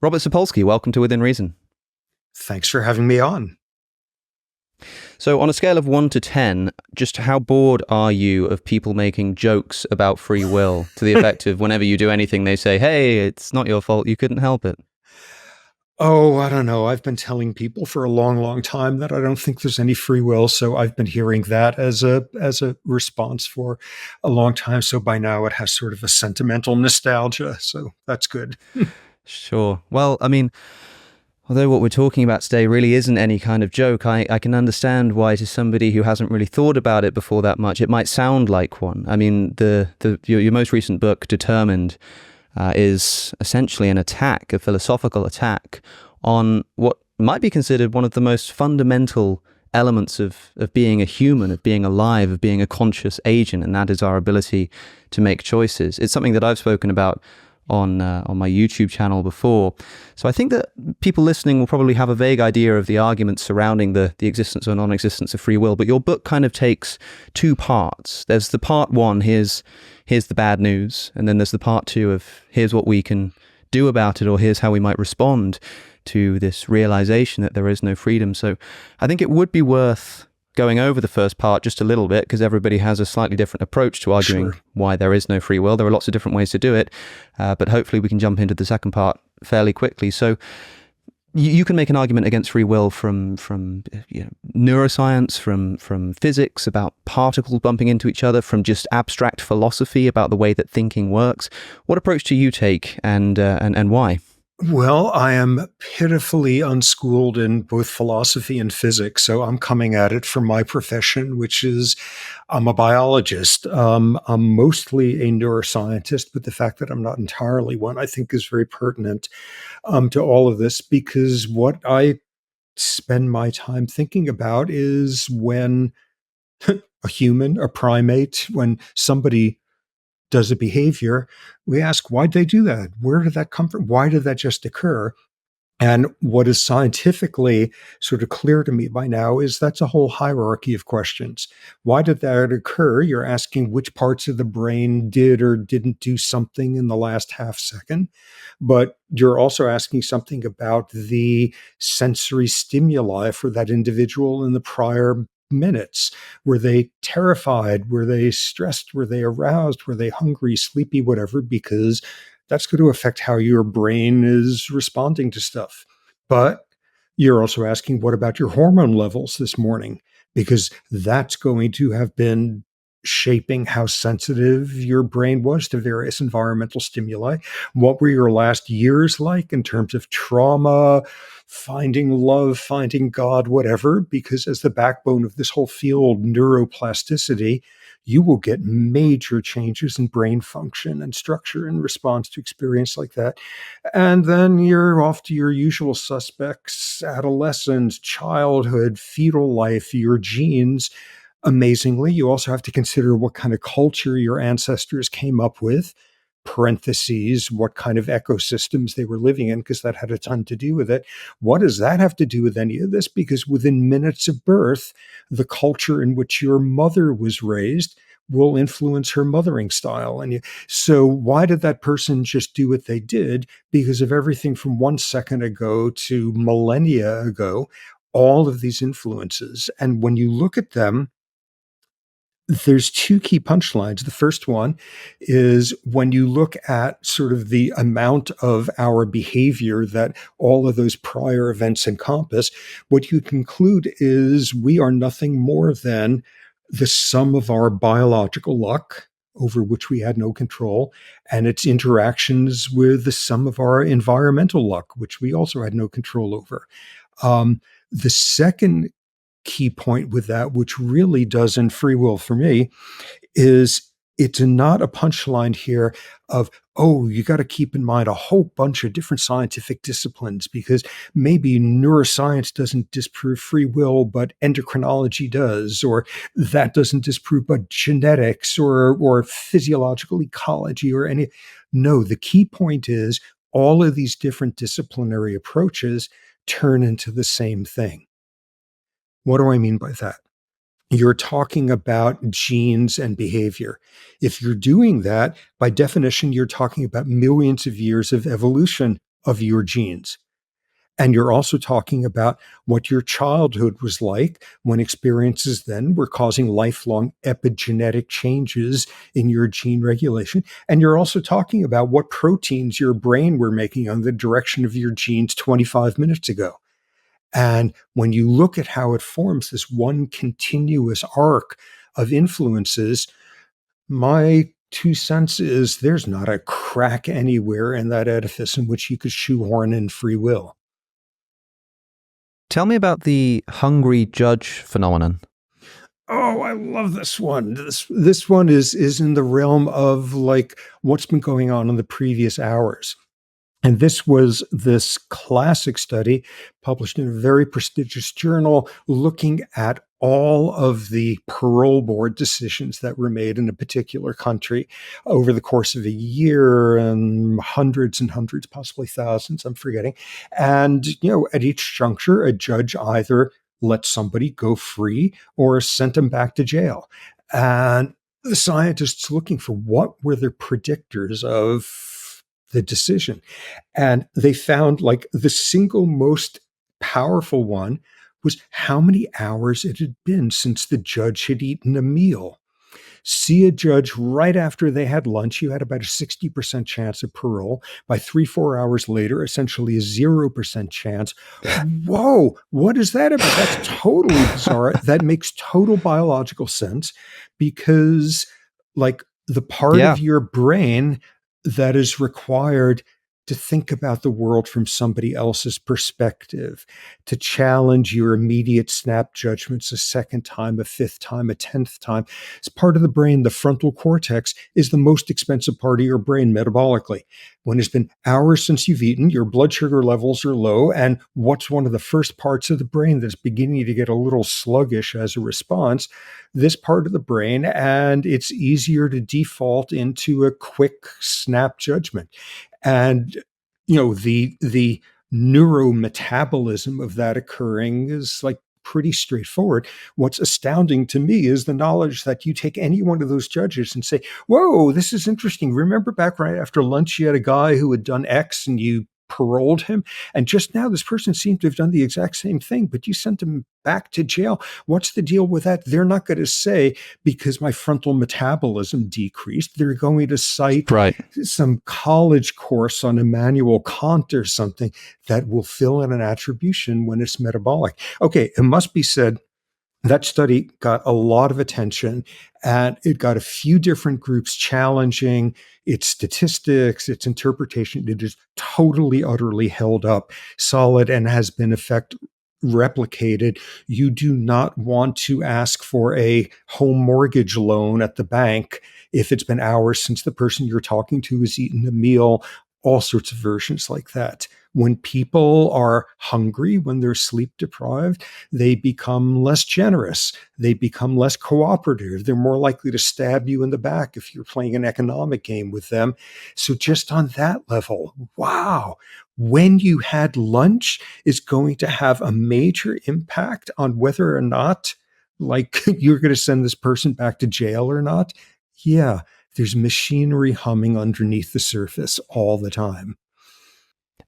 Robert Sapolsky, welcome to Within Reason. Thanks for having me on. So on a scale of 1 to 10, just how bored are you of people making jokes about free will to the effect of whenever you do anything, they say, hey, it's not your fault, you couldn't help it? Oh, I don't know. I've been telling people for a long, long time that I don't think there's any free will. So I've been hearing that as a response for a long time. So by now it has sort of a sentimental nostalgia. So that's good. Sure. Well, I mean, although what we're talking about today really isn't any kind of joke, I can understand why to somebody who hasn't really thought about it before that much, it might sound like one. I mean, your most recent book, Determined, is essentially an attack, a philosophical attack on what might be considered one of the most fundamental elements of being a human, of being alive, of being a conscious agent, and that is our ability to make choices. It's something that I've spoken about on my YouTube channel before. So I think that people listening will probably have a vague idea of the arguments surrounding the existence or non-existence of free will, but your book kind of takes two parts. There's the part one, here's the bad news, and then there's the part two of here's what we can do about it, or here's how we might respond to this realization that there is no freedom. So I think it would be worth going over the first part just a little bit, because everybody has a slightly different approach to arguing why there is no free will. There are lots of different ways to do it, but hopefully we can jump into the second part fairly quickly. So you can make an argument against free will from neuroscience, from physics about particles bumping into each other, from just abstract philosophy about the way that thinking works. What approach do you take, and why? Well, I am pitifully unschooled in both philosophy and physics, so I'm coming at it from my profession, which is I'm a biologist. I'm mostly a neuroscientist, but the fact that I'm not entirely one, I think, is very pertinent to all of this, because what I spend my time thinking about is when a human, a primate, when somebody does a behavior, we ask, why'd they do that? Where did that come from? Why did that just occur? And what is scientifically sort of clear to me by now is that's a whole hierarchy of questions. Why did that occur? You're asking which parts of the brain did or didn't do something in the last half second, but you're also asking something about the sensory stimuli for that individual in the prior minutes. Were they terrified? Were they stressed? Were they aroused? Were they hungry, sleepy, whatever? Because that's going to affect how your brain is responding to stuff. But you're also asking, what about your hormone levels this morning? Because that's going to have been shaping how sensitive your brain was to various environmental stimuli. What were your last years like in terms of trauma, finding love, finding God, whatever? Because as the backbone of this whole field, neuroplasticity, you will get major changes in brain function and structure in response to experience like that. And then you're off to your usual suspects: adolescence, childhood, fetal life, your genes. Amazingly, you also have to consider what kind of culture your ancestors came up with, parentheses, what kind of ecosystems they were living in, because that had a ton to do with it. What does that have to do with any of this? Because within minutes of birth, the culture in which your mother was raised will influence her mothering style. So why did that person just do what they did? Because of everything from 1 second ago to millennia ago, all of these influences. And when you look at them, there's two key punchlines. The first one is when you look at sort of the amount of our behavior that all of those prior events encompass, what you conclude is we are nothing more than the sum of our biological luck, over which we had no control, and its interactions with the sum of our environmental luck, which we also had no control over. The second key point with that, which really does in free will for me, is it's not a punchline here of, oh, you got to keep in mind a whole bunch of different scientific disciplines, because maybe neuroscience doesn't disprove free will, but endocrinology does, or that doesn't disprove, but genetics or physiological ecology or any. No, the key point is all of these different disciplinary approaches turn into the same thing. What do I mean by that? You're talking about genes and behavior. If you're doing that, by definition, you're talking about millions of years of evolution of your genes. And you're also talking about what your childhood was like when experiences then were causing lifelong epigenetic changes in your gene regulation. And you're also talking about what proteins your brain were making on the direction of your genes 25 minutes ago. And when you look at how it forms this one continuous arc of influences, my 2 cents is there's not a crack anywhere in that edifice in which you could shoehorn in free will. Tell me about the hungry judge phenomenon. Oh, I love this one. This one is in the realm of like what's been going on in the previous hours. And this was this classic study published in a very prestigious journal looking at all of the parole board decisions that were made in a particular country over the course of a year, and hundreds, possibly thousands, I'm forgetting. And, at each juncture, a judge either let somebody go free or sent them back to jail. And the scientists looking for what were the predictors of the decision. And they found like the single most powerful one was how many hours it had been since the judge had eaten a meal. See a judge right after they had lunch, you had about a 60% chance of parole. By 3-4 hours later, essentially a 0% chance. Whoa, what is that about? That's totally bizarre. That makes total biological sense because, like, the part Yeah. of your brain that is required to think about the world from somebody else's perspective, to challenge your immediate snap judgments a second time, a fifth time, a 10th time. It's part of the brain. The frontal cortex is the most expensive part of your brain metabolically. When it's been hours since you've eaten, your blood sugar levels are low. And what's one of the first parts of the brain that's beginning to get a little sluggish as a response? This part of the brain, and it's easier to default into a quick snap judgment. And the neurometabolism of that occurring is like pretty straightforward. What's astounding to me is the knowledge that you take any one of those judges and say, whoa, this is interesting. Remember back right after lunch, you had a guy who had done X and you paroled him. And just now, this person seemed to have done the exact same thing, but you sent him back to jail. What's the deal with that? They're not going to say, because my frontal metabolism decreased. They're going to cite some college course on Immanuel Kant or something that will fill in an attribution when it's metabolic. Okay, it must be said, that study got a lot of attention, and it got a few different groups challenging its statistics, its interpretation. It is totally, utterly held up solid and has been replicated. You do not want to ask for a home mortgage loan at the bank if it's been hours since the person you're talking to has eaten a meal. All sorts of versions like that. When people are hungry, when they're sleep deprived, they become less generous. They become less cooperative. They're more likely to stab you in the back if you're playing an economic game with them. So just on that level, wow, when you had lunch is going to have a major impact on whether or not, like, you're going to send this person back to jail or not. Yeah, there's machinery humming underneath the surface all the time.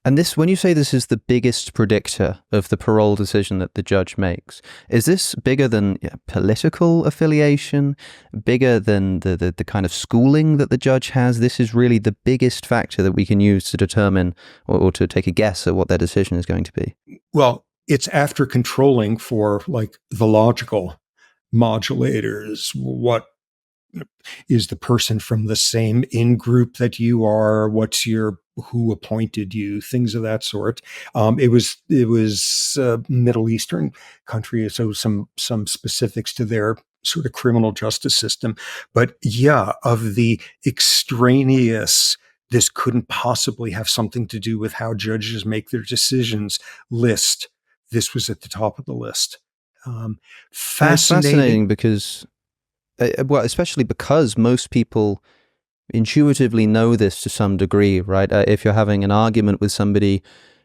And this, when you say this is the biggest predictor of the parole decision that the judge makes, is this bigger than political affiliation, bigger than the kind of schooling that the judge has? This is really the biggest factor that we can use to determine or to take a guess at what their decision is going to be. Well, it's after controlling for like the logical modulators. What is the person from the same in-group that you are? Who appointed you? Things of that sort. It was Middle Eastern country, so some specifics to their sort of criminal justice system. But yeah, of the extraneous, this couldn't possibly have something to do with how judges make their decisions list. This was at the top of the list. Fascinating. It's fascinating because, well, especially because most people intuitively know this to some degree, right? If you're having an argument with somebody,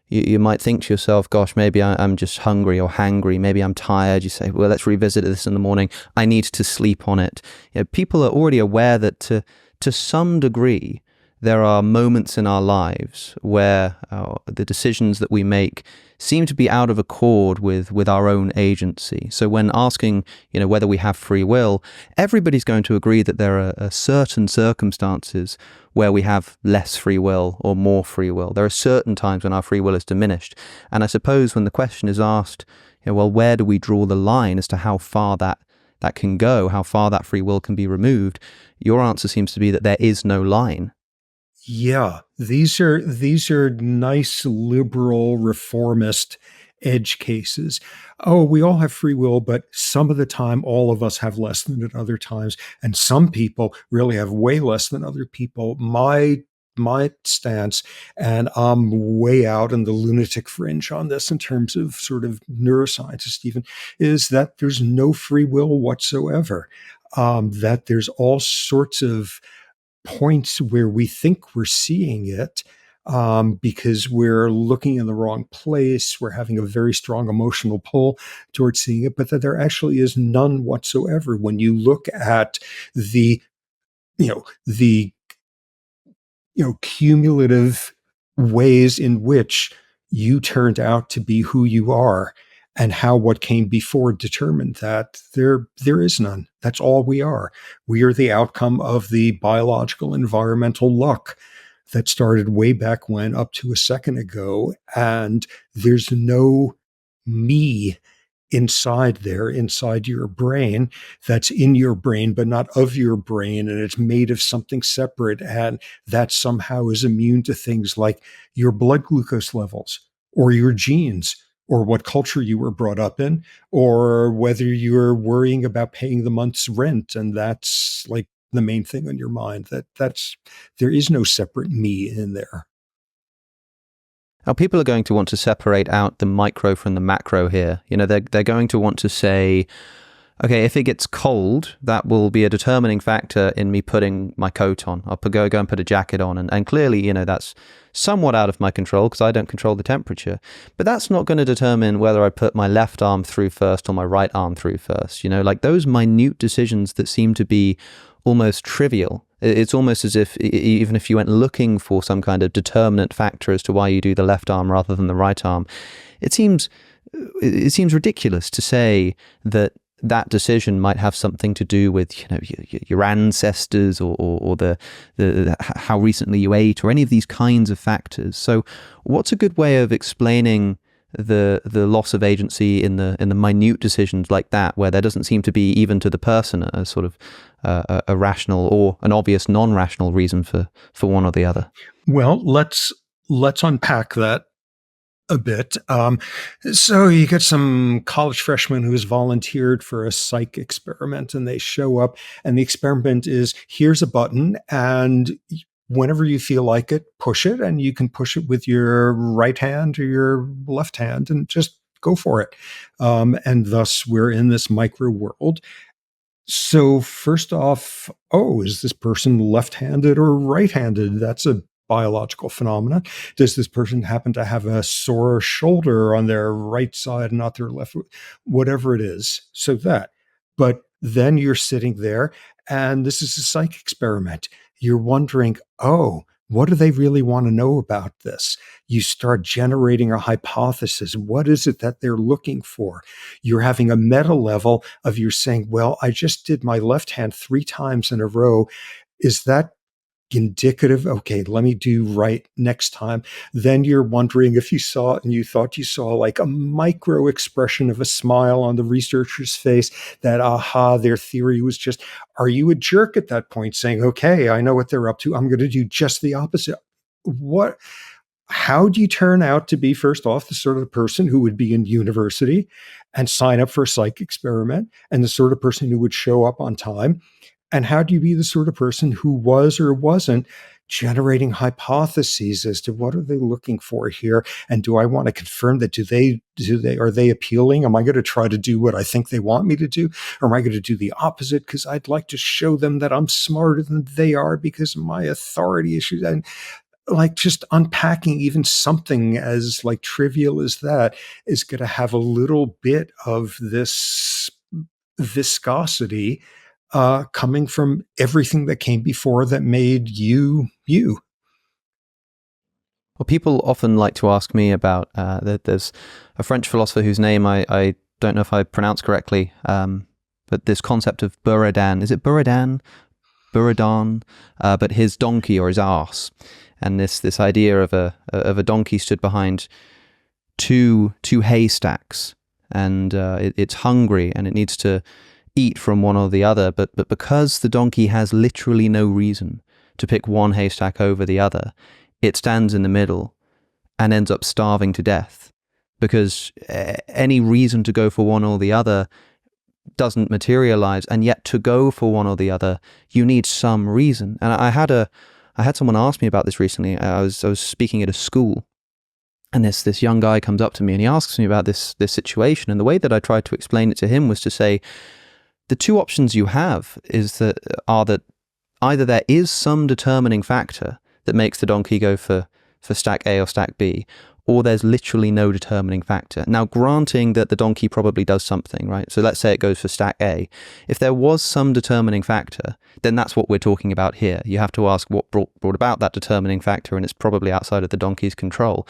you might think to yourself, gosh, maybe I'm just hungry or hangry. Maybe I'm tired. You say, well, let's revisit this in the morning. I need to sleep on it. People are already aware that to some degree, there are moments in our lives where the decisions that we make seem to be out of accord with our own agency. So when asking, whether we have free will, everybody's going to agree that there are certain circumstances where we have less free will or more free will. There are certain times when our free will is diminished. And I suppose when the question is asked, well, where do we draw the line as to how far that can go, how far that free will can be removed, your answer seems to be that there is no line. Yeah, these are nice liberal reformist edge cases. Oh, we all have free will, but some of the time all of us have less than at other times, and some people really have way less than other people. My stance, and I'm way out in the lunatic fringe on this in terms of sort of neuroscientist even, is that there's no free will whatsoever. That there's all sorts of points where we think we're seeing it, because we're looking in the wrong place, we're having a very strong emotional pull towards seeing it, but that there actually is none whatsoever when you look at the the cumulative ways in which you turned out to be who you are, and how what came before determined that. There is none. That's all we are. We are the outcome of the biological environmental luck that started way back when, up to a second ago, and there's no me inside your brain, that's in your brain but not of your brain, and it's made of something separate, and that somehow is immune to things like your blood glucose levels, or your genes, or what culture you were brought up in, or whether you're worrying about paying the month's rent, and that's like the main thing on your mind. That's there is no separate me in there. Now, people are going to want to separate out the micro from the macro here. They're going to want to say, okay, if it gets cold, that will be a determining factor in me putting my coat on. I'll go and put a jacket on. And clearly, that's somewhat out of my control because I don't control the temperature. But that's not going to determine whether I put my left arm through first or my right arm through first. Like those minute decisions that seem to be almost trivial. It's almost as if even if you went looking for some kind of determinant factor as to why you do the left arm rather than the right arm, it seems ridiculous to say that decision might have something to do with your ancestors or the how recently you ate or any of these kinds of factors. So, what's a good way of explaining the loss of agency in the minute decisions like that, where there doesn't seem to be, even to the person, a sort of a rational or an obvious non-rational reason for one or the other? Well, let's unpack that a bit. So you get some college freshman who's volunteered for a psych experiment, and they show up, and the experiment is, here's a button, and whenever you feel like it, push it, and you can push it with your right hand or your left hand, and just go for it. And thus, we're in this micro world. So first off, is this person left-handed or right-handed? That's a biological phenomenon. Does this person happen to have a sore shoulder on their right side and not their left? Whatever it is. So that. But then you're sitting there, and this is a psych experiment. You're wondering, what do they really want to know about this? You start generating a hypothesis. What is it that they're looking for? You're having a meta level of, you're saying, well, I just did my left hand 3 times in a row. Is that indicative? Okay, let me do right next time. Then you're wondering if you saw it and you thought you saw like a micro expression of a smile on the researcher's face, that their theory was just, are you a jerk at that point saying, okay, I know what they're up to, I'm going to do just the opposite? How do you turn out to be, first off, the sort of person who would be in university and sign up for a psych experiment, and the sort of person who would show up on time? And how do you be the sort of person who was or wasn't generating hypotheses as to what are they looking for here? And do I want to confirm that? Are they appealing? Am I going to try to do what I think they want me to do? Or am I going to do the opposite because I'd like to show them that I'm smarter than they are because of my authority issues? And like, just unpacking even something as like trivial as that is going to have a little bit of this viscosity coming from everything that came before that made you you. Well, people often like to ask me about, there's a French philosopher whose name I don't know if I pronounce correctly, but this concept of Buridan, is it Buridan? Buridan, but his donkey or his arse, and this idea of a donkey stood behind two haystacks, and it's hungry and it needs to eat from one or the other, but because the donkey has literally no reason to pick one haystack over the other, it stands in the middle and ends up starving to death, because any reason to go for one or the other doesn't materialize, and yet to go for one or the other, you need some reason. And I had someone ask me about this recently. I was speaking at a school, and this young guy comes up to me and he asks me about this situation. And the way that I tried to explain it to him was to say, the two options you have are that either there is some determining factor that makes the donkey go for stack A or stack B, or there's literally no determining factor. Now, granting that the donkey probably does something, right? So let's say it goes for stack A. If there was some determining factor, then that's what we're talking about here. You have to ask what brought about that determining factor, and it's probably outside of the donkey's control.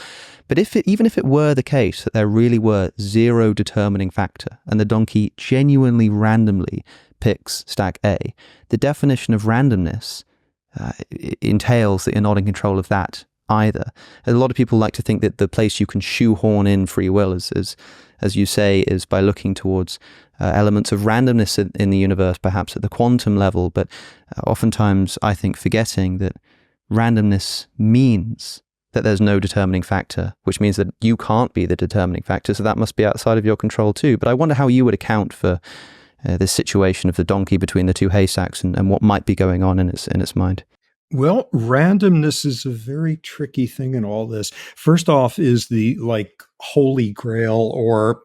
But even if it were the case that there really were zero determining factor, and the donkey genuinely randomly picks stack A, the definition of randomness entails that you're not in control of that either. A lot of people like to think that the place you can shoehorn in free will, as you say, is by looking towards elements of randomness in the universe, perhaps at the quantum level, but oftentimes I think forgetting that randomness means that there's no determining factor, which means that you can't be the determining factor, so that must be outside of your control too. But I wonder how you would account for this situation of the donkey between the two haystacks, and what might be going on in its mind. Well, randomness is a very tricky thing in all this. First off is the holy grail, or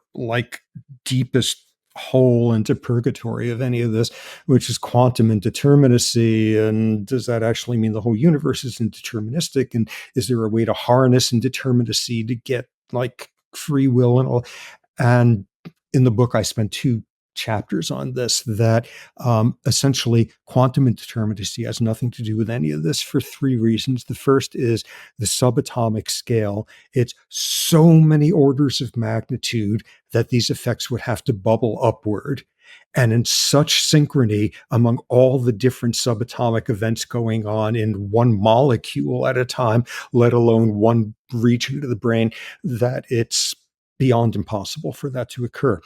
deepest hole into purgatory of any of this, which is quantum indeterminacy. And does that actually mean the whole universe is indeterministic? And is there a way to harness indeterminacy to get free will and all? And in the book, I spent 2 chapters on this, that essentially quantum indeterminacy has nothing to do with any of this for 3 reasons. The first is the subatomic scale. It's so many orders of magnitude that these effects would have to bubble upward. And in such synchrony among all the different subatomic events going on in one molecule at a time, let alone one region of the brain, that it's beyond impossible for that to occur.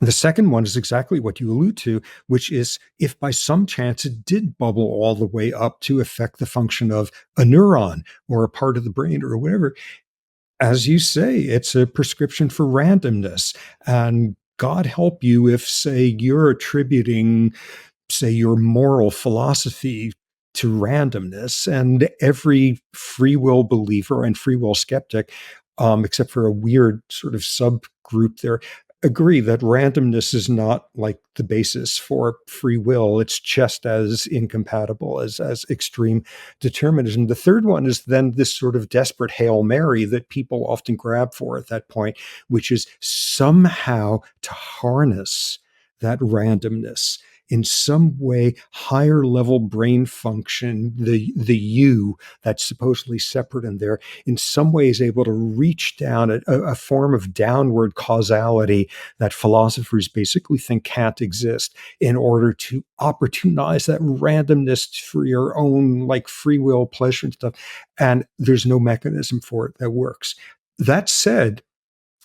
The second one is exactly what you allude to, which is if by some chance it did bubble all the way up to affect the function of a neuron or a part of the brain or whatever, as you say, it's a prescription for randomness. And God help you if, say, you're attributing, say, your moral philosophy to randomness, and every free will believer and free will skeptic, except for a weird sort of subgroup there, agree that randomness is not the basis for free will. It's just as incompatible as extreme determinism. The third one is then this sort of desperate Hail Mary that people often grab for at that point, which is somehow to harness that randomness in some way, higher level brain function, the you that's supposedly separate in there, in some way is able to reach down a form of downward causality that philosophers basically think can't exist, in order to opportunize that randomness for your own free will pleasure and stuff. And there's no mechanism for it that works. That said,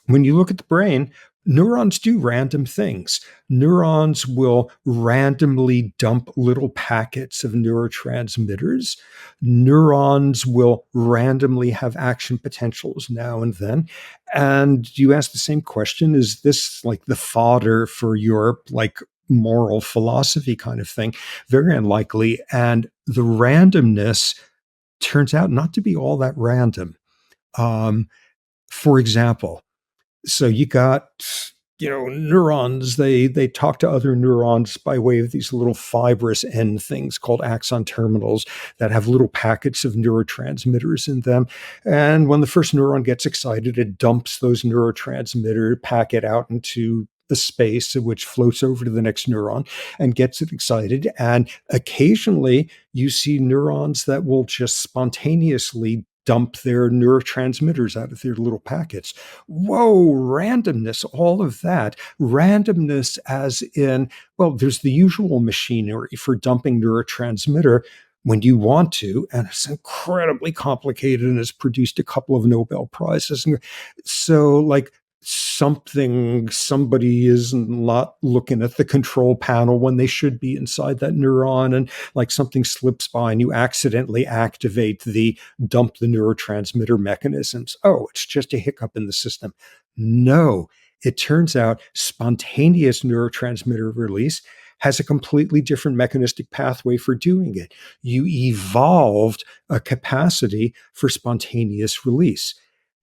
when you look at the brain, neurons do random things. Neurons will randomly dump little packets of neurotransmitters. Neurons will randomly have action potentials now and then. And you ask the same question, is this the fodder for your moral philosophy kind of thing? Very unlikely. And the randomness turns out not to be all that random. For example, so you got, neurons, they talk to other neurons by way of these little fibrous end things called axon terminals that have little packets of neurotransmitters in them. And when the first neuron gets excited, it dumps those neurotransmitter packet out into the space, which floats over to the next neuron and gets it excited. And occasionally you see neurons that will just spontaneously dump their neurotransmitters out of their little packets. Whoa, randomness, all of that. Randomness, as in, well, there's the usual machinery for dumping neurotransmitter when you want to, and it's incredibly complicated and has produced a couple of Nobel Prizes. So, like, somebody is not looking at the control panel when they should be inside that neuron, and like something slips by and you accidentally activate the dump the neurotransmitter mechanisms. Oh, it's just a hiccup in the system. No, it turns out spontaneous neurotransmitter release has a completely different mechanistic pathway for doing it. You evolved a capacity for spontaneous release.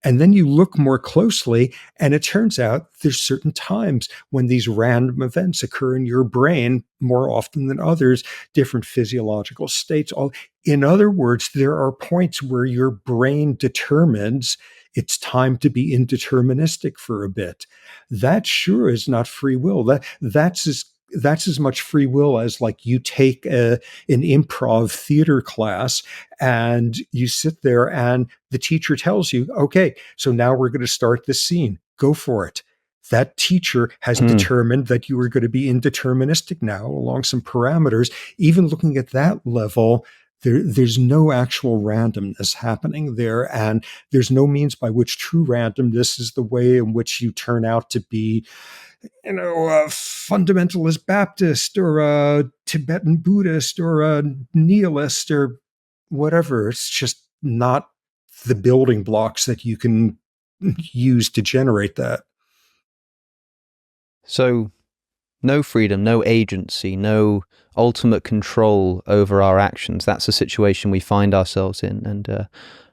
And then you look more closely, and it turns out there's certain times when these random events occur in your brain more often than others, different physiological states. All, in other words, there are points where your brain determines it's time to be indeterministic for a bit. That sure is not free will. That's as much free will as like you take an improv theater class and you sit there and the teacher tells you, okay, so now we're going to start this scene. Go for it. That teacher has determined that you are going to be indeterministic now along some parameters. Even looking at that level, there's no actual randomness happening there. And there's no means by which true randomness is the way in which you turn out to be, a fundamentalist Baptist or a Tibetan Buddhist or a nihilist or whatever. It's just not the building blocks that you can use to generate that. So, no freedom, no agency, no ultimate control over our actions. That's the situation we find ourselves in. And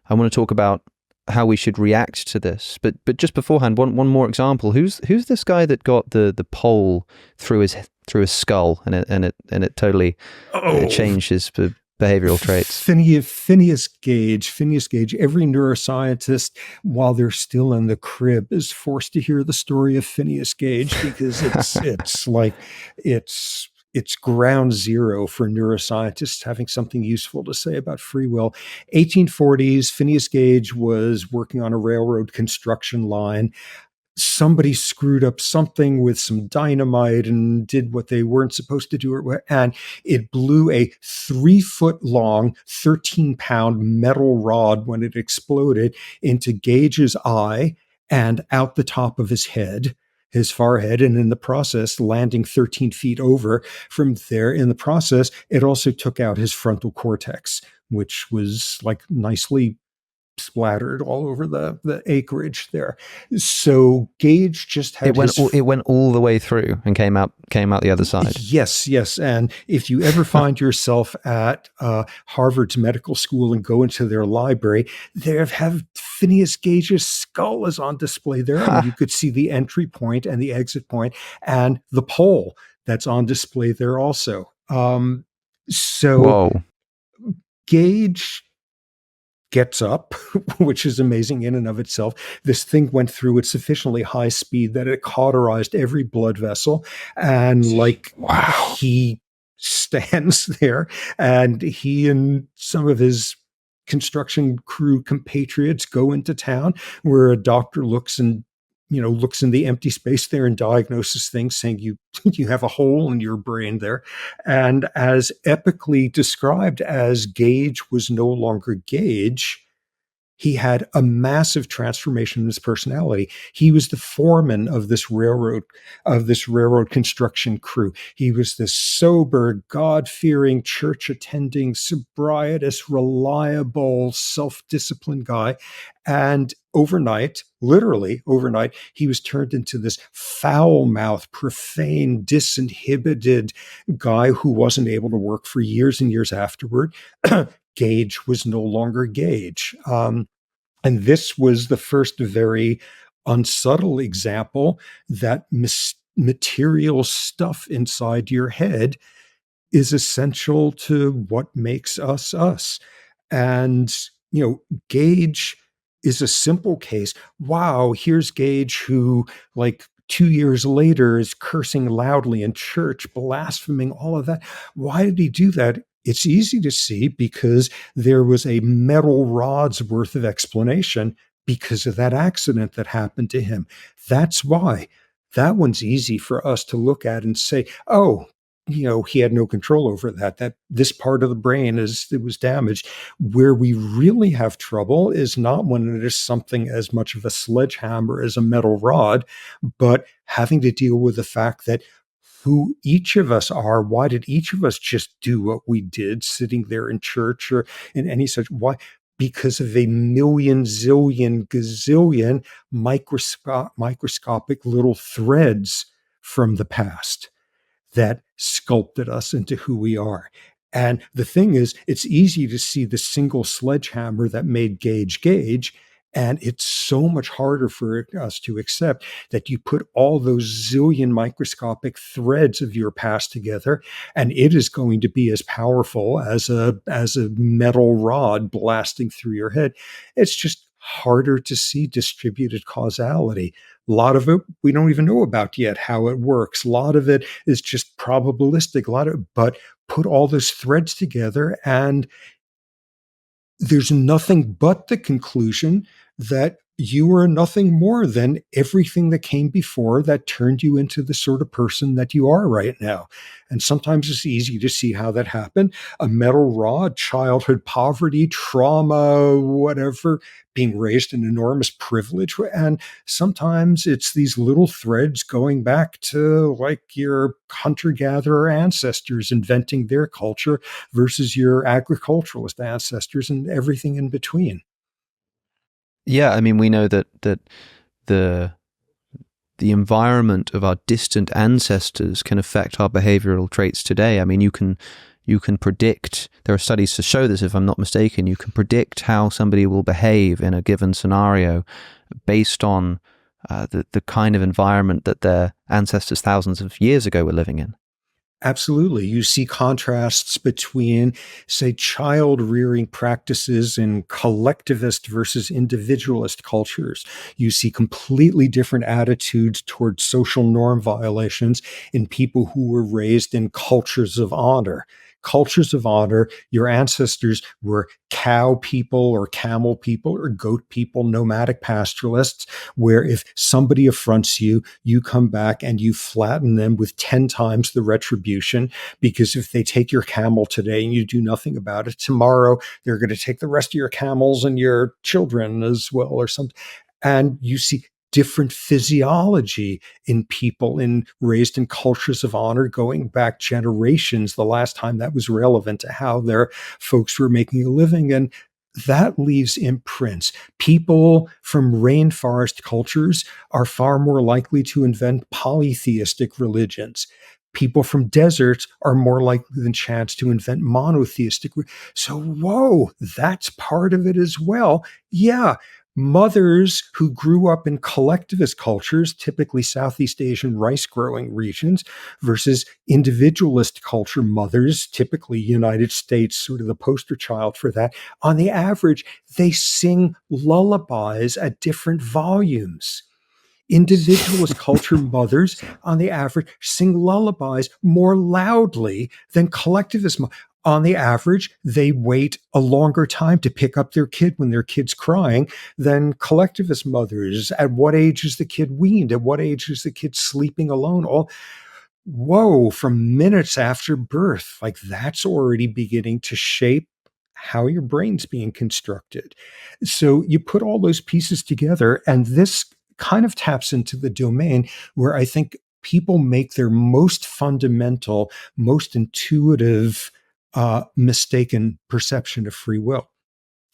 I want to talk about how we should react to this. But just beforehand, one more example. Who's this guy that got the pole through his skull and it totally changed his behavioral traits? Phineas Gage. Every neuroscientist, while they're still in the crib, is forced to hear the story of Phineas Gage because it's ground zero for neuroscientists having something useful to say about free will. 1840s, Phineas Gage was working on a railroad construction line. Somebody screwed up something with some dynamite and did what they weren't supposed to do, and it blew a 3-foot long, 13-pound metal rod when it exploded into Gage's eye and out the top of his head, his forehead, and in the process landing 13 feet over. From there, in the process, it also took out his frontal cortex, which was like nicely splattered all over the acreage there. So Gage just had it went all the way through and came out the other side. Yes. And if you ever find yourself at Harvard's medical school and go into their library, they have Phineas Gage's skull is on display there, and you could see the entry point and the exit point and the pole that's on display there also. So Whoa. Gage gets up, which is amazing in and of itself. This thing went through at sufficiently high speed that it cauterized every blood vessel. And wow. He stands there, and he and some of his construction crew compatriots go into town where a doctor looks in the empty space there and diagnoses things, saying you have a hole in your brain there. And as epically described as Gage was no longer Gage, he had a massive transformation in his personality. He was the foreman of this railroad construction crew. He was this sober, God-fearing, church-attending, sobrietous, reliable, self-disciplined guy. And literally overnight, he was turned into this foul-mouthed, profane, disinhibited guy who wasn't able to work for years and years afterward. Gage was no longer Gage. And this was the first very unsubtle example that material stuff inside your head is essential to what makes us us. And, Gage is a simple case. Wow, here's Gage who, 2 years later, is cursing loudly in church, blaspheming, all of that. Why did he do that? It's easy to see because there was a metal rod's worth of explanation because of that accident that happened to him. That's why. That one's easy for us to look at and say, oh, he had no control over that. That this part of the brain it was damaged. Where we really have trouble is not when it is something as much of a sledgehammer as a metal rod, but having to deal with the fact that who each of us are. Why did each of us just do what we did sitting there in church or in any such? Why? Because of a million, zillion, gazillion microscopic little threads from the past that sculpted us into who we are. And the thing is, it's easy to see the single sledgehammer that made Gage Gage. And it's so much harder for us to accept that you put all those zillion microscopic threads of your past together, and it is going to be as powerful as a metal rod blasting through your head. It's just harder to see distributed causality. A lot of it we don't even know about yet how it works. A lot of it is just probabilistic. But put all those threads together, and there's nothing but the conclusion that you are nothing more than everything that came before that turned you into the sort of person that you are right now. And sometimes it's easy to see how that happened. A metal rod, childhood poverty, trauma, whatever, being raised in enormous privilege. And sometimes it's these little threads going back to like your hunter-gatherer ancestors inventing their culture versus your agriculturalist ancestors and everything in between. Yeah, I mean, we know that the the environment of our distant ancestors can affect our behavioral traits today. I mean, you can predict, there are studies to show this, if I'm not mistaken, you can predict how somebody will behave in a given scenario based on the kind of environment that their ancestors thousands of years ago were living in. Absolutely. You see contrasts between, say, child rearing practices in collectivist versus individualist cultures. You see completely different attitudes towards social norm violations in people who were raised in cultures of honor. Cultures of honor, your ancestors were cow people or camel people or goat people, nomadic pastoralists, where if somebody affronts you, you come back and you flatten them with 10 times the retribution, because if they take your camel today and you do nothing about it, tomorrow they're going to take the rest of your camels and your children as well or something. And you see different physiology in people raised in cultures of honor going back generations, the last time that was relevant to how their folks were making a living. And that leaves imprints. People from rainforest cultures are far more likely to invent polytheistic religions. People from deserts are more likely than chance to invent monotheistic. So, whoa, that's part of it as well. Yeah, mothers who grew up in collectivist cultures, typically Southeast Asian rice growing regions, versus individualist culture mothers, typically United States, sort of the poster child for that. On the average, they sing lullabies at different volumes. Individualist culture mothers, on the average, sing lullabies more loudly than collectivist mothers. On the average, they wait a longer time to pick up their kid when their kid's crying than collectivist mothers. At what age is the kid weaned? At what age is the kid sleeping alone? All whoa, from minutes after birth, like that's already beginning to shape how your brain's being constructed. So you put all those pieces together, and this kind of taps into the domain where I think people make their most fundamental, most intuitive, mistaken perception of free will,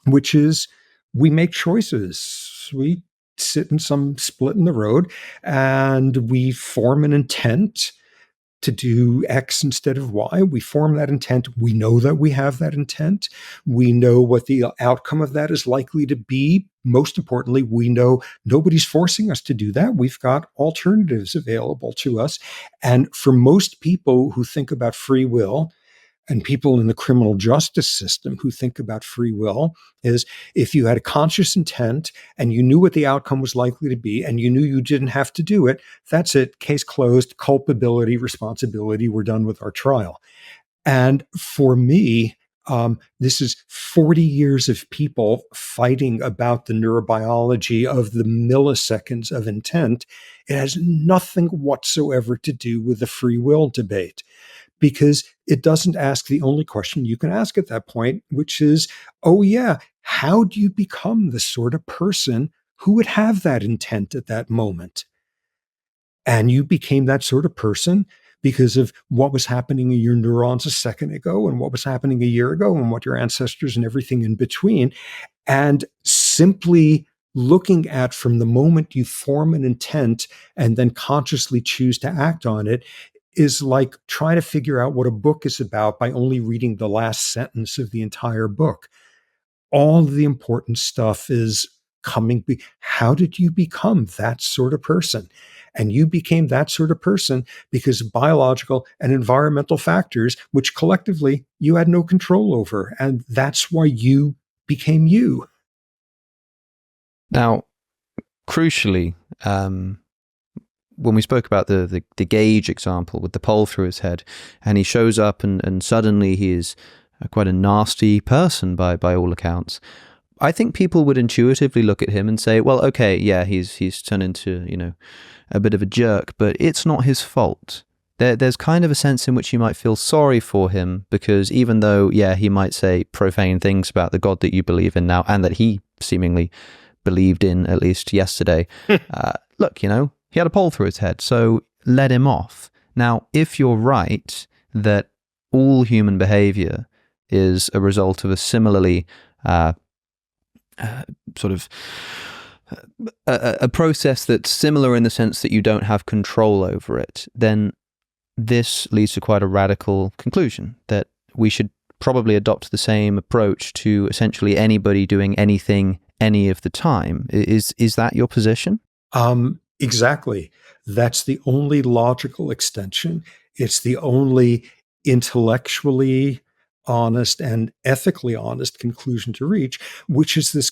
which is we make choices. We sit in some split in the road and we form an intent to do X instead of Y. We form that intent. We know that we have that intent. We know what the outcome of that is likely to be. Most importantly, we know nobody's forcing us to do that. We've got alternatives available to us. And for most people who think about free will, and people in the criminal justice system who think about free will, is if you had a conscious intent and you knew what the outcome was likely to be and you knew you didn't have to do it, that's it. Case closed, culpability, responsibility, we're done with our trial. And for me, this is 40 years of people fighting about the neurobiology of the milliseconds of intent. It has nothing whatsoever to do with the free will debate, because it doesn't ask the only question you can ask at that point, which is, oh, yeah, how do you become the sort of person who would have that intent at that moment? And you became that sort of person because of what was happening in your neurons a second ago and what was happening a year ago and what your ancestors and everything in between. And simply looking at from the moment you form an intent and then consciously choose to act on it is like trying to figure out what a book is about by only reading the last sentence of the entire book. All the important stuff is coming. How did you become that sort of person? And you became that sort of person because of biological and environmental factors, which collectively you had no control over. And that's why you became you. Now, crucially, when we spoke about the Gage example with the pole through his head, and he shows up and suddenly he is quite a nasty person by all accounts, I think people would intuitively look at him and say, well, okay, yeah, he's turned into, a bit of a jerk, but it's not his fault. There's kind of a sense in which you might feel sorry for him, because even though, yeah, he might say profane things about the God that you believe in now, and that he seemingly believed in, at least yesterday, look, he had a pole through his head, so let him off. Now, if you're right that all human behavior is a result of a similarly sort of a process that's similar in the sense that you don't have control over it, then this leads to quite a radical conclusion that we should probably adopt the same approach to essentially anybody doing anything any of the time. Is that your position? Exactly. That's the only logical extension. It's the only intellectually honest and ethically honest conclusion to reach, which is this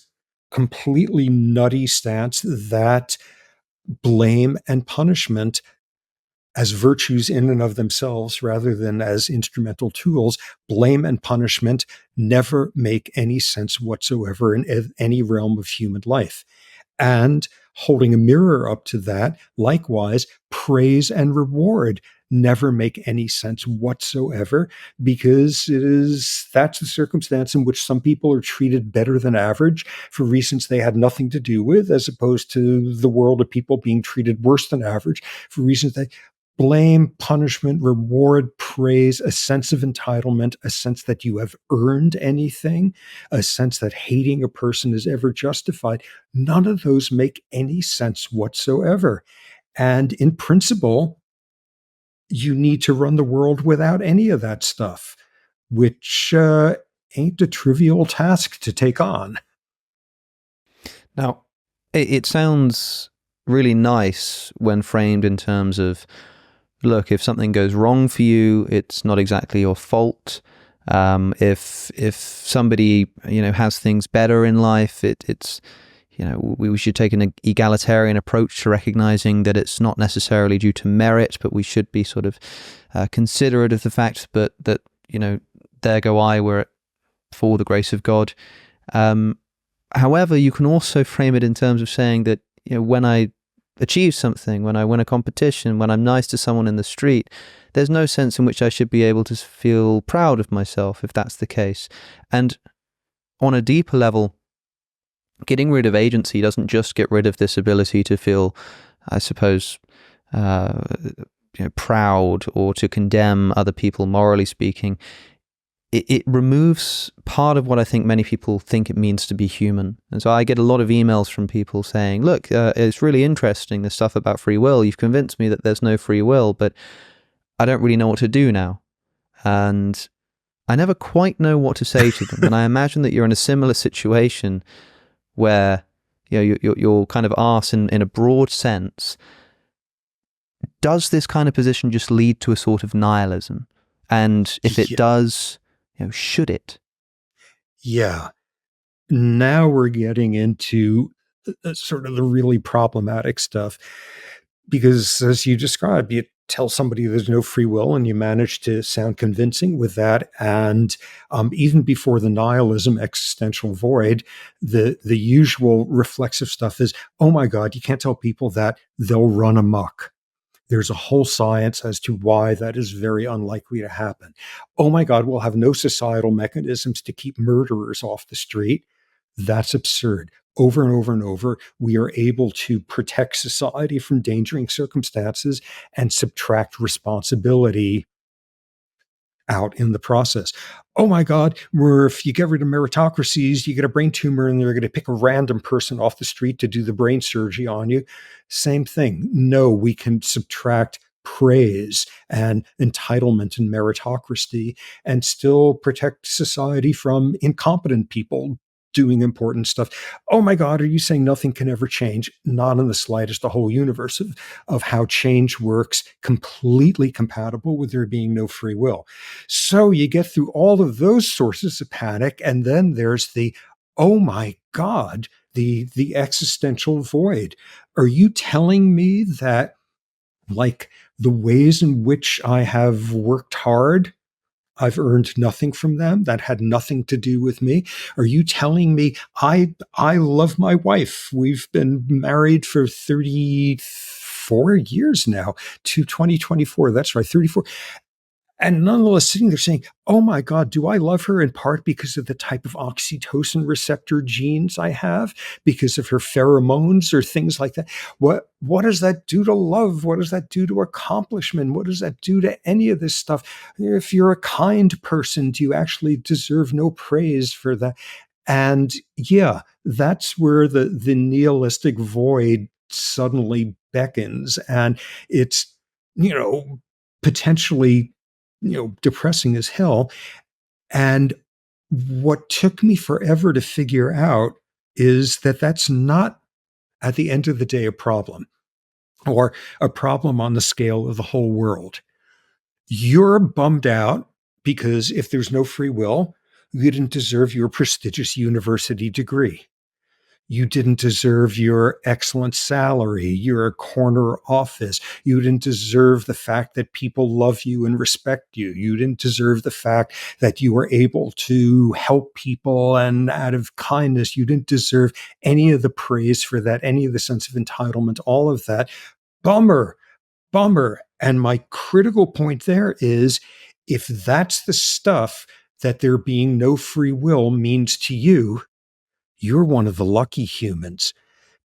completely nutty stance that blame and punishment as virtues in and of themselves rather than as instrumental tools, blame and punishment never make any sense whatsoever in any realm of human life. And holding a mirror up to that, likewise, praise and reward never make any sense whatsoever, because that's the circumstance in which some people are treated better than average for reasons they had nothing to do with, as opposed to the world of people being treated worse than average for reasons they blame, punishment, reward, praise, a sense of entitlement, a sense that you have earned anything, a sense that hating a person is ever justified. None of those make any sense whatsoever. And in principle, you need to run the world without any of that stuff, which ain't a trivial task to take on. Now, it sounds really nice when framed in terms of, look, if something goes wrong for you, it's not exactly your fault. If somebody has things better in life, it's we should take an egalitarian approach to recognizing that it's not necessarily due to merit, but we should be sort of considerate of the fact, but that there go I, were it for the grace of God. However, you can also frame it in terms of saying that when I achieve something, when I win a competition, when I'm nice to someone in the street, there's no sense in which I should be able to feel proud of myself if that's the case. And on a deeper level, getting rid of agency doesn't just get rid of this ability to feel, I suppose, proud or to condemn other people, morally speaking. It removes part of what I think many people think it means to be human. And so I get a lot of emails from people saying, look, it's really interesting, this stuff about free will. You've convinced me that there's no free will, but I don't really know what to do now. And I never quite know what to say to them. And I imagine that you're in a similar situation where you're kind of asked in a broad sense, does this kind of position just lead to a sort of nihilism? And if it does, should it? Yeah. Now we're getting into sort of the really problematic stuff, because as you described, tell somebody there's no free will, and you manage to sound convincing with that. And even before the nihilism existential void, the usual reflexive stuff is, oh my God, you can't tell people that, they'll run amok. There's a whole science as to why that is very unlikely to happen. Oh my God, we'll have no societal mechanisms to keep murderers off the street. That's absurd. Over and over and over, we are able to protect society from endangering circumstances and subtract responsibility out in the process. Oh my God, where if you get rid of meritocracies, you get a brain tumor and they're going to pick a random person off the street to do the brain surgery on you. Same thing. No, we can subtract praise and entitlement and meritocracy and still protect society from incompetent people doing important stuff. Oh my God, are you saying nothing can ever change? Not in the slightest. The whole universe of how change works, completely compatible with there being no free will. So you get through all of those sources of panic, and then there's the, oh my God, the existential void. Are you telling me that, like, the ways in which I have worked hard, I've earned nothing from them? That had nothing to do with me. Are you telling me I love my wife? We've been married for 34 years now, to 2024. That's right, 34. And nonetheless, sitting there saying, oh my God, do I love her in part because of the type of oxytocin receptor genes I have, because of her pheromones or things like that? What does that do to love? What does that do to accomplishment? What does that do to any of this stuff? If you're a kind person, do you actually deserve no praise for that? And yeah, that's where the nihilistic void suddenly beckons. And it's, potentially, depressing as hell. And what took me forever to figure out is that that's not, at the end of the day, a problem, or a problem on the scale of the whole world. You're bummed out because if there's no free will, you didn't deserve your prestigious university degree. You didn't deserve your excellent salary, your corner office. You didn't deserve the fact that people love you and respect you. You didn't deserve the fact that you were able to help people and out of kindness. You didn't deserve any of the praise for that, any of the sense of entitlement, all of that. Bummer, bummer. And my critical point there is, if that's the stuff that there being no free will means to you, you're one of the lucky humans,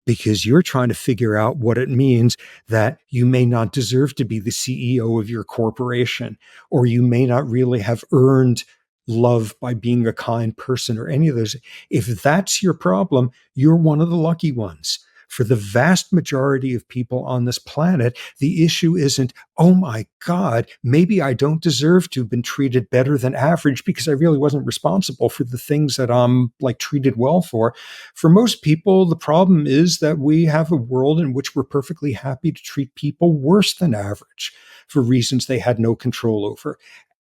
because you're trying to figure out what it means that you may not deserve to be the CEO of your corporation, or you may not really have earned love by being a kind person, or any of those. If that's your problem, you're one of the lucky ones. For the vast majority of people on this planet, the issue isn't, oh my God, maybe I don't deserve to have been treated better than average because I really wasn't responsible for the things that I'm like treated well for. For most people, the problem is that we have a world in which we're perfectly happy to treat people worse than average for reasons they had no control over.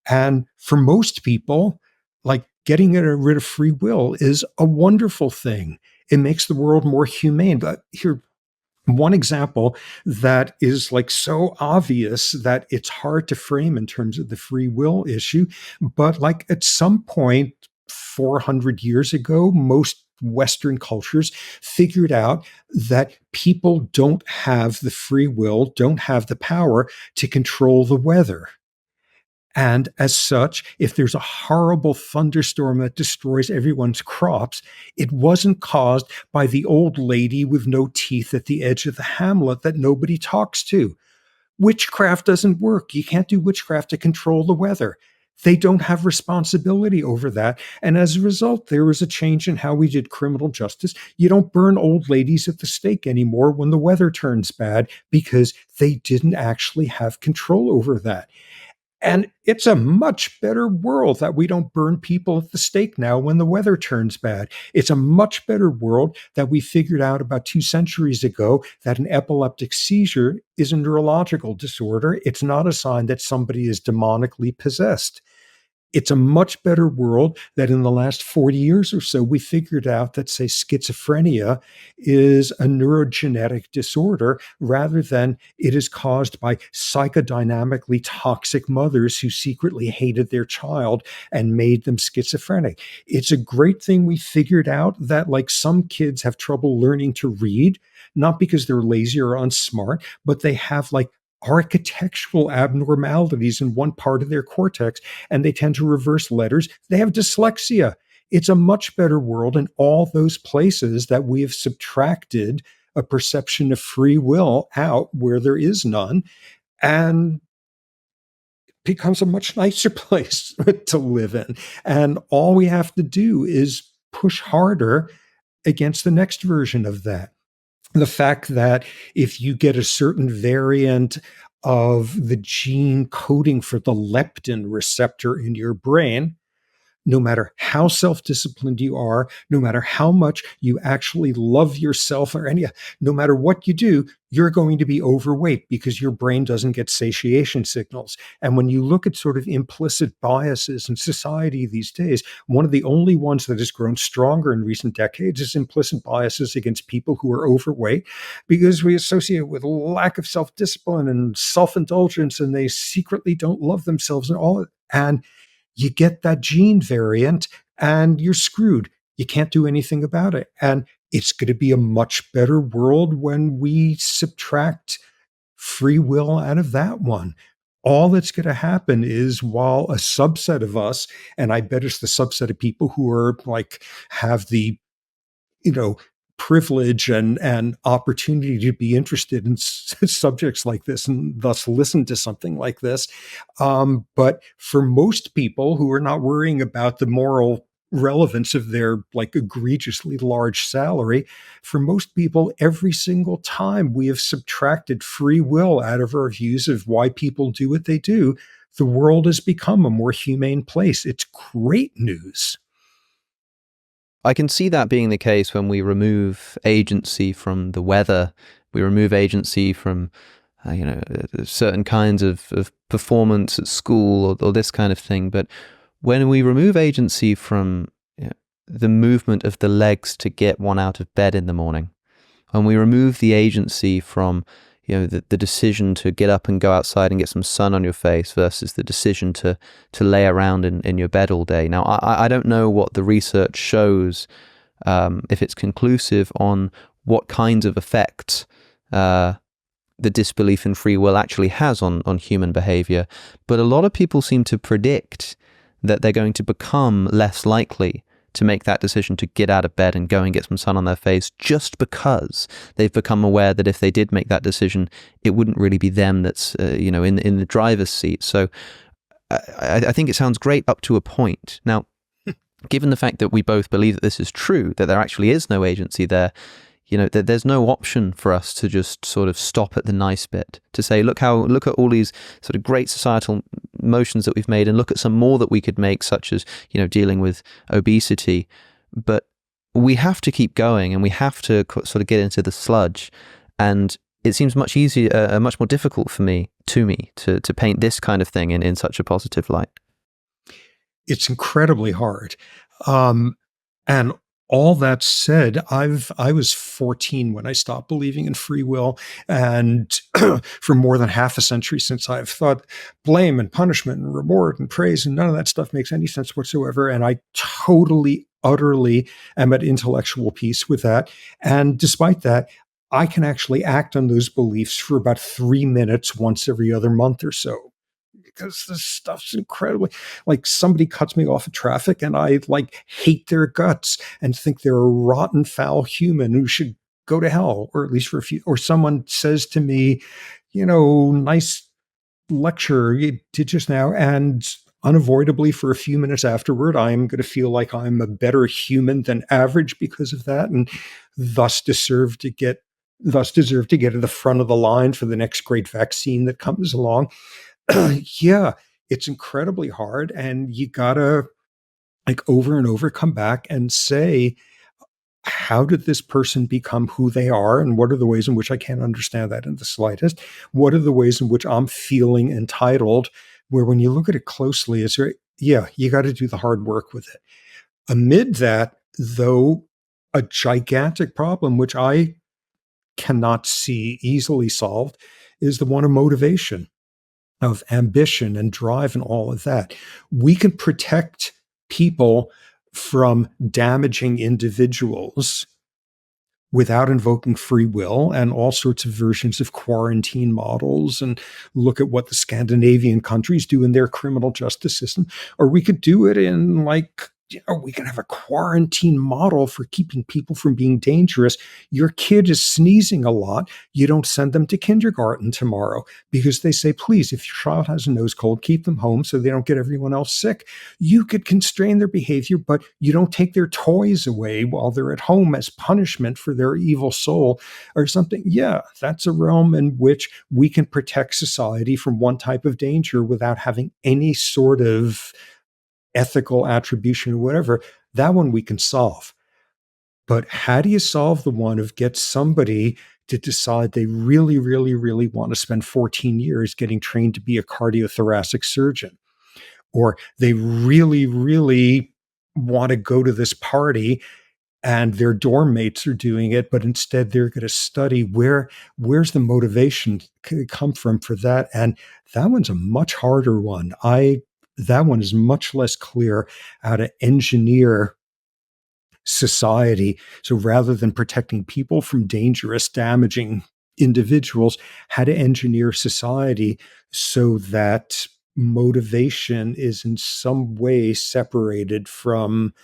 And for most people, like, getting rid of free will is a wonderful thing. It makes the world more humane. But here, one example that is like so obvious that it's hard to frame in terms of the free will issue, but like at some point 400 years ago, most Western cultures figured out that people don't have the free will, don't have the power to control the weather. And as such, if there's a horrible thunderstorm that destroys everyone's crops, it wasn't caused by the old lady with no teeth at the edge of the hamlet that nobody talks to. Witchcraft doesn't work. You can't do witchcraft to control the weather. They don't have responsibility over that. And as a result, there was a change in how we did criminal justice. You don't burn old ladies at the stake anymore when the weather turns bad, because they didn't actually have control over that. And it's a much better world that we don't burn people at the stake now when the weather turns bad. It's a much better world that we figured out about 2 centuries ago that an epileptic seizure is a neurological disorder. It's not a sign that somebody is demonically possessed. it's a much better world that in the last 40 years or so, we figured out that, say, schizophrenia is a neurogenetic disorder rather than it is caused by psychodynamically toxic mothers who secretly hated their child and made them schizophrenic. It's a great thing we figured out that, like, some kids have trouble learning to read, not because they're lazy or unsmart, but they have like architectural abnormalities in one part of their cortex and they tend to reverse letters. They have dyslexia. It's a much better world in all those places that we have subtracted a perception of free will out where there is none, and becomes a much nicer place to live in. And all we have to do is push harder against the next version of that. The fact that if you get a certain variant of the gene coding for the leptin receptor in your brain, no matter how self-disciplined you are, no matter how much you actually love yourself or no matter what you do, you're going to be overweight because your brain doesn't get satiation signals. And when you look at sort of implicit biases in society these days, one of the only ones that has grown stronger in recent decades is implicit biases against people who are overweight, because we associate it with lack of self-discipline and self-indulgence, and they secretly don't love themselves and all. And you get that gene variant and you're screwed. You can't do anything about it. And it's going to be a much better world when we subtract free will out of that one. All that's going to happen is, while a subset of us, and I bet it's the subset of people who are like, have the, you know, privilege and opportunity to be interested in subjects like this and thus listen to something like this. But for most people who are not worrying about the moral relevance of their like egregiously large salary, for most people, every single time we have subtracted free will out of our views of why people do what they do, the world has become a more humane place. It's great news. I can see that being the case when we remove agency from the weather, we remove agency from, certain kinds of performance at school or this kind of thing. But when we remove agency from the movement of the legs to get one out of bed in the morning, when we remove the agency from the decision to get up and go outside and get some sun on your face versus the decision to lay around in your bed all day. Now, I don't know what the research shows, if it's conclusive on what kinds of effects the disbelief in free will actually has on human behavior, but a lot of people seem to predict that they're going to become less likely to make that decision to get out of bed and go and get some sun on their face, just because they've become aware that if they did make that decision, it wouldn't really be them that's in the driver's seat. So I think it sounds great up to a point. Now, given the fact that we both believe that this is true, that there actually is no agency there, that there's no option for us to just sort of stop at the nice bit, to say, look at all these sort of great societal motions that we've made, and look at some more that we could make, such as, dealing with obesity. But we have to keep going, and we have to sort of get into the sludge. And it seems much easier, much more difficult for me to paint this kind of thing in such a positive light. It's incredibly hard. And all that said, I was 14 when I stopped believing in free will, and for more than half a century since, I've thought blame and punishment and reward and praise and none of that stuff makes any sense whatsoever. And I totally, utterly am at intellectual peace with that. And despite that, I can actually act on those beliefs for about 3 minutes once every other month or so, because this stuff's incredibly, like, somebody cuts me off of traffic and I like hate their guts and think they're a rotten, foul human who should go to hell, or at least for a few. Or someone says to me, nice lecture you did just now, and unavoidably for a few minutes afterward, I'm going to feel like I'm a better human than average because of that, and thus deserve to get to the front of the line for the next great vaccine that comes along. Yeah, it's incredibly hard. And you gotta, like, over and over come back and say, how did this person become who they are? And what are the ways in which I can't understand that in the slightest? What are the ways in which I'm feeling entitled? Where when you look at it closely, Yeah, you got to do the hard work with it. Amid that, though, a gigantic problem, which I cannot see easily solved, is the one of motivation, of ambition and drive and all of that. We can protect people from damaging individuals without invoking free will and all sorts of versions of quarantine models, and look at what the Scandinavian countries do in their criminal justice system. Or we could do it in like, we can have a quarantine model for keeping people from being dangerous. Your kid is sneezing a lot. You don't send them to kindergarten tomorrow because they say, please, if your child has a nose cold, keep them home so they don't get everyone else sick. You could constrain their behavior, but you don't take their toys away while they're at home as punishment for their evil soul or something. Yeah, that's a realm in which we can protect society from one type of danger without having any sort of ethical attribution or whatever. That one we can solve. But how do you solve the one of get somebody to decide they really, really, really want to spend 14 years getting trained to be a cardiothoracic surgeon? Or they really, really want to go to this party and their dorm mates are doing it, but instead they're going to study where's the motivation come from for that. And that one's a much harder one. That one is much less clear how to engineer society. So rather than protecting people from dangerous, damaging individuals, how to engineer society so that motivation is in some way separated from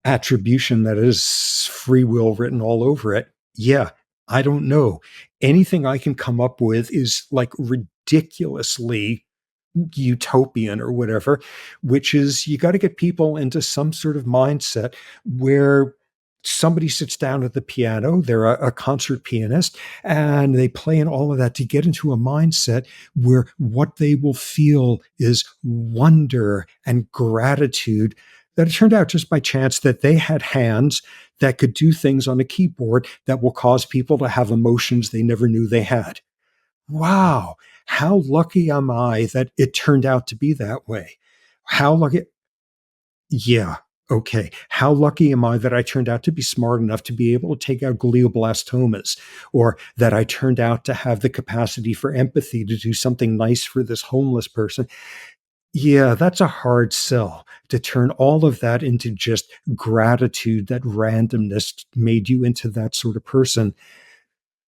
attribution that is free will written all over it. Yeah, I don't know. Anything I can come up with is like ridiculously utopian or whatever, which is you got to get people into some sort of mindset where somebody sits down at the piano, they're a concert pianist, and they play in all of that to get into a mindset where what they will feel is wonder and gratitude, that it turned out just by chance that they had hands that could do things on a keyboard that will cause people to have emotions they never knew they had. Wow, how lucky am I that it turned out to be that way? How lucky? Yeah, okay. How lucky am I that I turned out to be smart enough to be able to take out glioblastomas, or that I turned out to have the capacity for empathy to do something nice for this homeless person? Yeah, that's a hard sell, to turn all of that into just gratitude that randomness made you into that sort of person.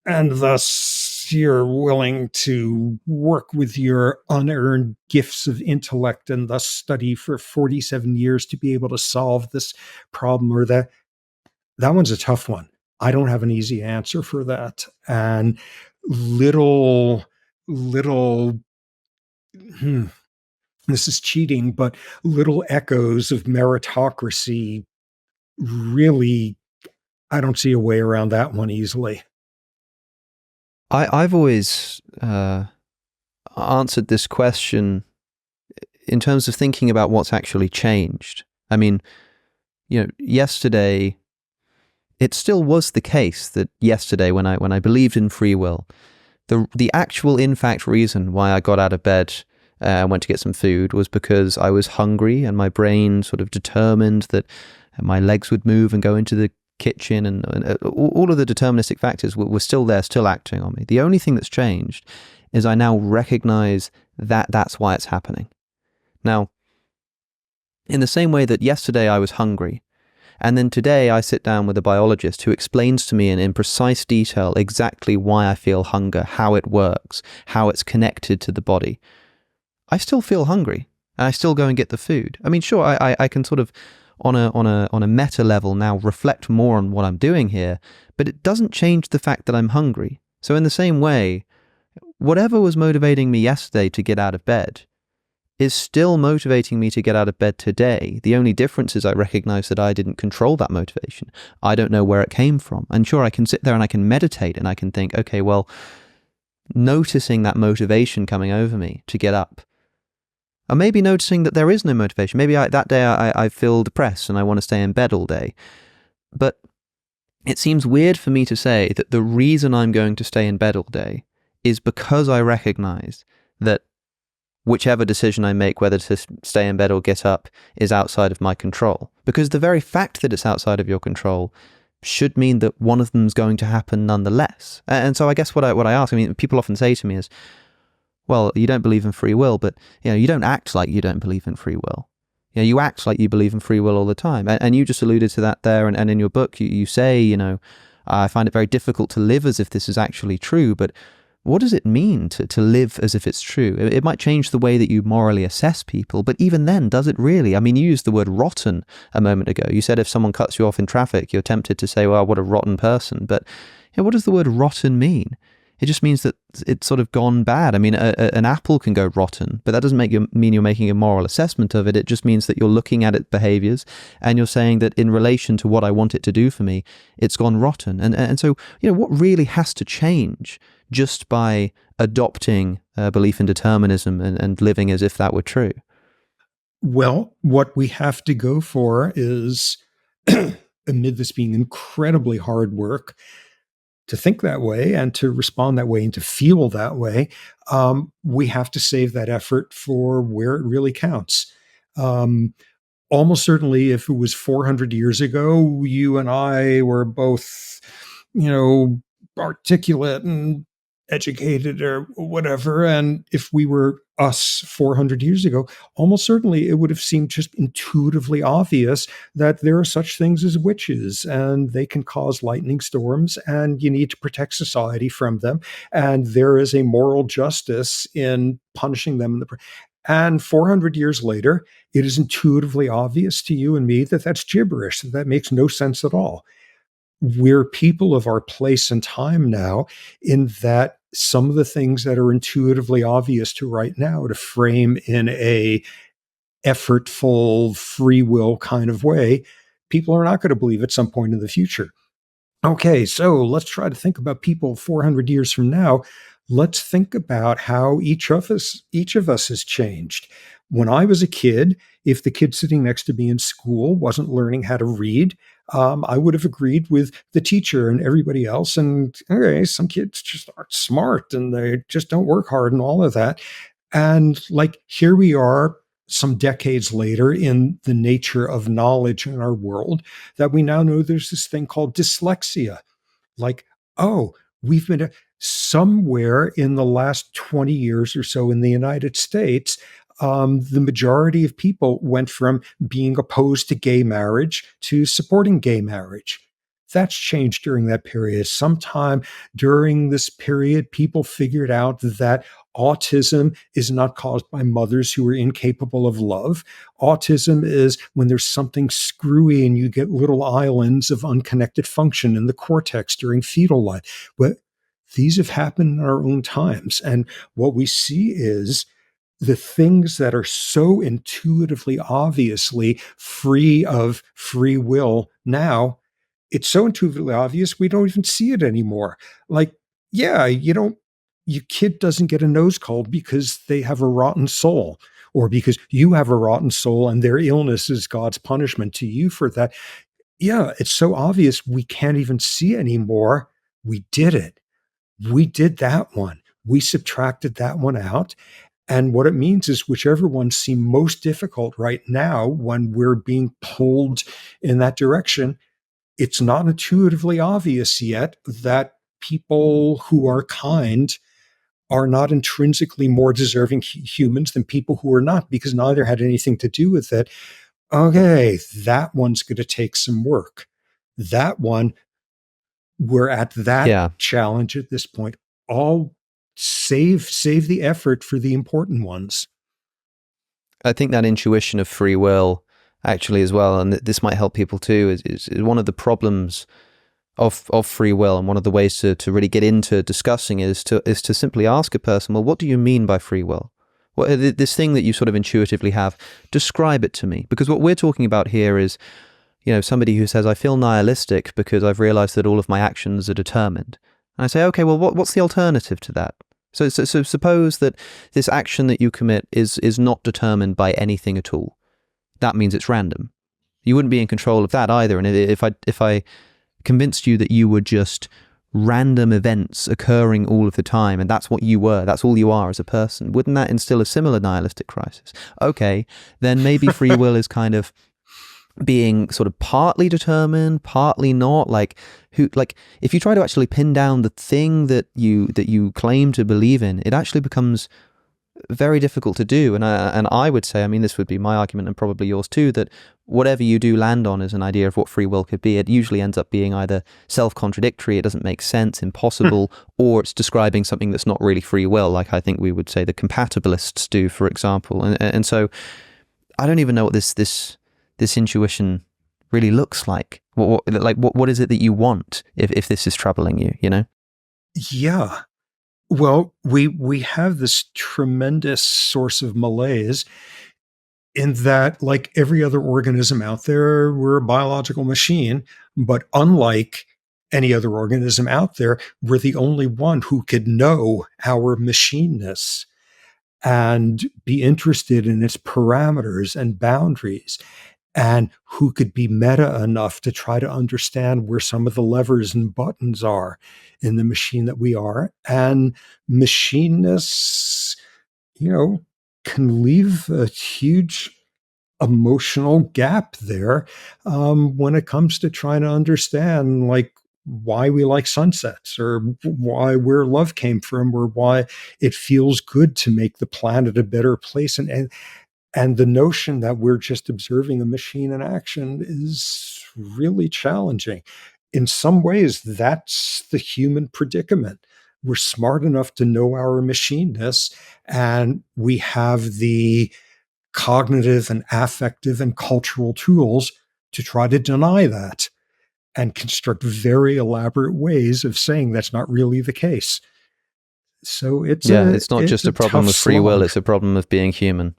And thus you're willing to work with your unearned gifts of intellect and thus study for 47 years to be able to solve this problem or that. That one's a tough one. I don't have an easy answer for that. And little, hmm, this is cheating, but little echoes of meritocracy really, I don't see a way around that one easily. I've always answered this question in terms of thinking about what's actually changed. I mean, yesterday, it still was the case that yesterday, when I believed in free will, the actual in fact reason why I got out of bed and went to get some food was because I was hungry, and my brain sort of determined that my legs would move and go into the kitchen, and all of the deterministic factors were still there, still acting on me. The only thing that's changed is I now recognize that that's why it's happening. Now, in the same way that yesterday I was hungry, and then today I sit down with a biologist who explains to me in precise detail exactly why I feel hunger, how it works, how it's connected to the body, I still feel hungry, and I still go and get the food. I mean, sure, I can sort of on a meta level now reflect more on what I'm doing here, but it doesn't change the fact that I'm hungry. So in the same way, whatever was motivating me yesterday to get out of bed is still motivating me to get out of bed today. The only difference is I recognize that I didn't control that motivation. I don't know where it came from. And sure, I can sit there and I can meditate and I can think, okay, well, noticing that motivation coming over me to get up, or maybe noticing that there is no motivation. Maybe that day I feel depressed and I want to stay in bed all day. But it seems weird for me to say that the reason I'm going to stay in bed all day is because I recognize that whichever decision I make, whether to stay in bed or get up, is outside of my control. Because the very fact that it's outside of your control should mean that one of them's going to happen nonetheless. And so I guess what I ask, I mean, people often say to me is, well, you don't believe in free will, but you don't act like you don't believe in free will. You act like you believe in free will all the time. And you just alluded to that there. And in your book, you say, I find it very difficult to live as if this is actually true. But what does it mean to live as if it's true? It might change the way that you morally assess people, but even then, does it really? I mean, you used the word rotten a moment ago. You said if someone cuts you off in traffic, you're tempted to say, well, what a rotten person. But what does the word rotten mean? It just means that it's sort of gone bad. I mean, an apple can go rotten, but that doesn't mean you're making a moral assessment of it. It just means that you're looking at its behaviors and you're saying that in relation to what I want it to do for me, it's gone rotten. And so, what really has to change just by adopting a belief in determinism and living as if that were true? Well, what we have to go for is, amid this being incredibly hard work, to think that way and to respond that way and to feel that way, we have to save that effort for where it really counts. Almost certainly, if it was 400 years ago, you and I were both, articulate and educated or whatever. And if we were us 400 years ago, almost certainly it would have seemed just intuitively obvious that there are such things as witches and they can cause lightning storms and you need to protect society from them. And there is a moral justice in punishing them. And 400 years later, it is intuitively obvious to you and me that that's gibberish, that makes no sense at all. We're people of our place and time now, in that some of the things that are intuitively obvious to right now to frame in a effortful, free will kind of way, people are not going to believe at some point in the future. Okay, so let's try to think about people 400 years from now. Let's think about how each of us has changed. When I was a kid, if the kid sitting next to me in school wasn't learning how to read, I would have agreed with the teacher and everybody else. And okay, some kids just aren't smart and they just don't work hard and all of that. And here we are some decades later in the nature of knowledge in our world, that we now know there's this thing called dyslexia. We've been somewhere in the last 20 years or so in the United States, the majority of people went from being opposed to gay marriage to supporting gay marriage. That's changed during that period. Sometime during this period, people figured out that autism is not caused by mothers who are incapable of love. Autism is when there's something screwy and you get little islands of unconnected function in the cortex during fetal life. But these have happened in our own times. And what we see is the things that are so intuitively, obviously free of free will now, it's so intuitively obvious we don't even see it anymore. Your kid doesn't get a nose cold because they have a rotten soul, or because you have a rotten soul and their illness is God's punishment to you for that. Yeah, it's so obvious we can't even see anymore. We did it. We did that one. We subtracted that one out. And what it means is whichever ones seem most difficult right now when we're being pulled in that direction, it's not intuitively obvious yet that people who are kind are not intrinsically more deserving humans than people who are not, because neither had anything to do with it. Okay, that one's going to take some work. That one, we're at that challenge at this point. All save the effort for the important ones. I think that intuition of free will actually as well, and this might help people too, is one of the problems of free will, and one of the ways to really get into discussing is to simply ask a person, well, what do you mean by free will? This thing that you sort of intuitively have, describe it to me. Because what we're talking about here is, somebody who says, I feel nihilistic because I've realized that all of my actions are determined. And I say, okay, well, what's the alternative to that? So suppose that this action that you commit is not determined by anything at all. That means it's random. You wouldn't be in control of that either. And if I convinced you that you were just random events occurring all of the time, and that's what you were, that's all you are as a person, wouldn't that instill a similar nihilistic crisis? Okay, then maybe free will is kind of being sort of partly determined, partly not. Like if you try to actually pin down the thing that you claim to believe in, it actually becomes very difficult to do. And I would say, I mean, this would be my argument and probably yours too, that whatever you do land on as an idea of what free will could be, it usually ends up being either self-contradictory, it doesn't make sense, impossible, or it's describing something that's not really free will, like I think we would say the compatibilists do, for example. And so I don't even know what this intuition really looks like. What is it that you want if this is troubling you, you know? Yeah. Well, we have this tremendous source of malaise in that, like every other organism out there, we're a biological machine, but unlike any other organism out there, we're the only one who could know our machineness and be interested in its parameters and boundaries, and who could be meta enough to try to understand where some of the levers and buttons are in the machine that we are. And machineness, can leave a huge emotional gap there when it comes to trying to understand, like, why we like sunsets, or why where love came from, or why it feels good to make the planet a better place. And the notion that we're just observing a machine in action is really challenging. In some ways, that's the human predicament. We're smart enough to know our machineness, and we have the cognitive and affective and cultural tools to try to deny that and construct very elaborate ways of saying that's not really the case. So it's not just a problem with free will, it's a problem of being human.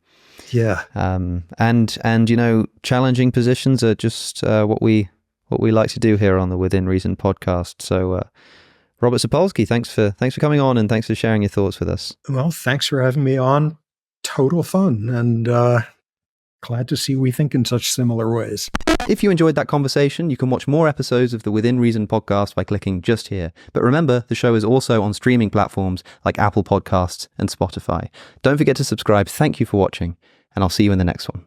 Yeah. And challenging positions are just what we like to do here on the Within Reason podcast. So Robert Sapolsky, thanks for coming on, and thanks for sharing your thoughts with us. Well, thanks for having me on. Total fun, and glad to see we think in such similar ways. If you enjoyed that conversation, you can watch more episodes of the Within Reason podcast by clicking just here. But remember, the show is also on streaming platforms like Apple Podcasts and Spotify. Don't forget to subscribe. Thank you for watching, and I'll see you in the next one.